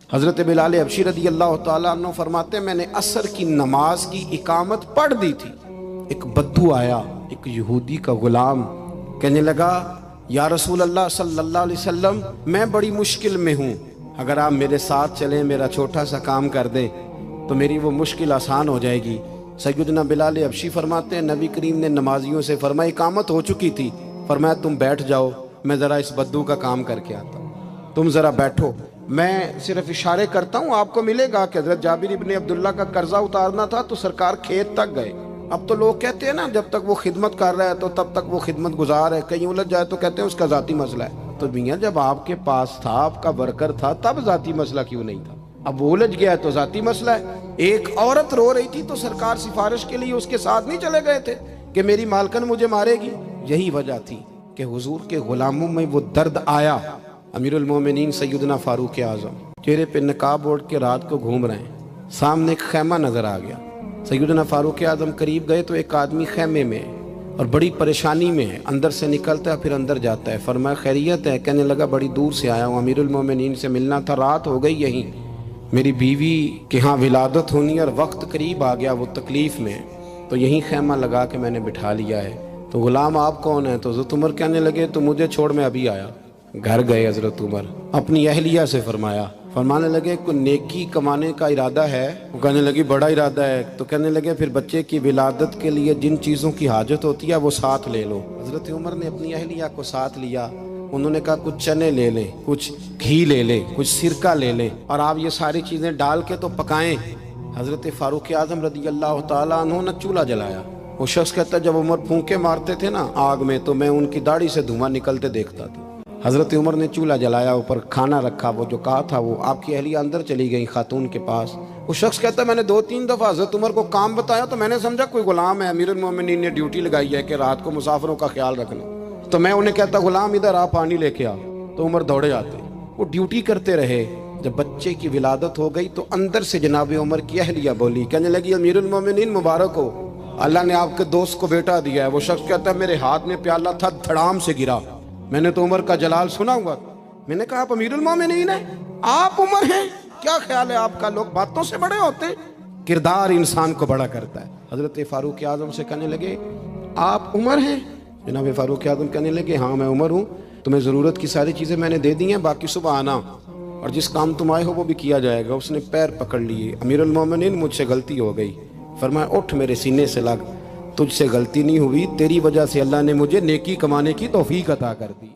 حضرت بلال حبشی رضی اللہ تعالیٰ عنہ فرماتے ہیں میں نے عصر کی نماز کی اقامت پڑھ دی تھی، ایک بدو آیا، ایک یہودی کا غلام، کہنے لگا یا رسول اللہ صلی اللہ علیہ وسلم میں بڑی مشکل میں ہوں، اگر آپ میرے ساتھ چلیں، میرا چھوٹا سا کام کر دیں تو میری وہ مشکل آسان ہو جائے گی۔ سیدنا بلال حبشی فرماتے ہیں نبی کریم نے نمازیوں سے فرمایا اقامت ہو چکی تھی، فرمایا تم بیٹھ جاؤ، میں ذرا اس بدو کا کام کر کے آتا ہوں، تم ذرا بیٹھو، میں صرف اشارے کرتا ہوں، آپ کو ملے گا کہ حضرت جابر ابن عبداللہ کا قرضہ اتارنا تھا تو سرکار کھیت تک گئے۔ اب تو لوگ کہتے ہیں نا جب تک وہ خدمت کر رہا ہے تو تب تک وہ خدمت گزار ہے، کہیں الجھ جائے تو کہتے ہیں اس کا ذاتی مسئلہ ہے۔ تو میاں جب آپ کے پاس تھا، آپ کا ورکر تھا، تب ذاتی مسئلہ کیوں نہیں تھا؟ اب وہ الجھ گیا ہے تو ذاتی مسئلہ ہے۔ ایک عورت رو رہی تھی تو سرکار سفارش کے لیے اس کے ساتھ نہیں چلے گئے تھے کہ میری مالکن مجھے مارے گی؟ یہی وجہ تھی کہ حضور کے غلاموں میں وہ درد آیا۔ امیر المومنین سیدنا فاروق اعظم چہرے پہ نقاب اوڑھ کے رات کو گھوم رہے ہیں، سامنے ایک خیمہ نظر آ گیا۔ سیدنا فاروق اعظم قریب گئے تو ایک آدمی خیمے میں ہے اور بڑی پریشانی میں ہے، اندر سے نکلتا ہے پھر اندر جاتا ہے۔ فرمایا خیریت ہے؟ کہنے لگا بڑی دور سے آیا ہوں، امیر المومنین سے ملنا تھا، رات ہو گئی یہیں، میری بیوی کے ہاں ولادت ہونی اور وقت قریب آ گیا، وہ تکلیف میں ہے، تو یہیں خیمہ لگا کے میں نے بٹھا لیا ہے۔ تو غلام آپ کون ہیں؟ تو حضرت عمر کہنے لگے تو مجھے چھوڑ میں ابھی آیا۔ گھر گئے حضرت عمر، اپنی اہلیہ سے فرمانے لگے کوئی نیکی کمانے کا ارادہ ہے؟ وہ کہنے لگی بڑا ارادہ ہے۔ تو کہنے لگے پھر بچے کی ولادت کے لیے جن چیزوں کی حاجت ہوتی ہے وہ ساتھ لے لو۔ حضرت عمر نے اپنی اہلیہ کو ساتھ لیا، انہوں نے کہا کچھ چنے لے لیں، کچھ گھی لے لیں، کچھ سرکہ لے لیں، اور آپ یہ ساری چیزیں ڈال کے تو پکائیں۔ حضرت فاروق اعظم رضی اللہ تعالیٰ عنہ نے چولہا جلایا۔ وہ شخص کہتا ہے جب عمر پھونکے مارتے تھے نا آگ میں تو میں ان کی داڑھی سے دھواں نکلتے دیکھتا تھا۔ حضرت عمر نے چولہا جلایا، اوپر کھانا رکھا، وہ جو کہا تھا وہ آپ کی اہلیہ اندر چلی گئی خاتون کے پاس۔ وہ شخص کہتا ہے میں نے 2-3 دفعہ حضرت عمر کو کام بتایا تو میں نے سمجھا کوئی غلام ہے، امیر المومنین نے ڈیوٹی لگائی ہے کہ رات کو مسافروں کا خیال رکھنا، تو میں انہیں کہتا غلام ادھر آ پانی لے کے آ، تو عمر دوڑے آتے، وہ ڈیوٹی کرتے رہے۔ جب بچے کی ولادت ہو گئی تو اندر سے جناب عمر کی اہلیہ بولی، کہنے لگی امیر المومنین مبارک ہو، اللہ نے آپ کے دوست کو بیٹا دیا ہے۔ وہ شخص کہتا ہے میرے ہاتھ میں پیالہ تھا، دھڑام سے گرا، میں نے تو عمر کا جلال سنا ہوا، میں نے کہا آپ امیر المومنین ہیں، آپ عمر ہیں، کیا خیال ہے آپ کا؟ لوگ باتوں سے بڑے ہوتے ہیں، کردار انسان کو بڑا کرتا ہے۔ حضرت فاروق اعظم سے کہنے لگے آپ عمر ہیں؟ جناب فاروق اعظم کہنے لگے ہاں میں عمر ہوں، تمہیں ضرورت کی ساری چیزیں میں نے دے دی ہیں، باقی صبح آنا اور جس کام تم آئے ہو وہ بھی کیا جائے گا۔ اس نے پیر پکڑ لیے، امیر المومنین مجھ سے غلطی ہو گئی۔ فرمایا اٹھ میرے سینے سے لگ، تجھ سے غلطی نہیں ہوئی، تیری وجہ سے اللہ نے مجھے نیکی کمانے کی توفیق عطا کر دی۔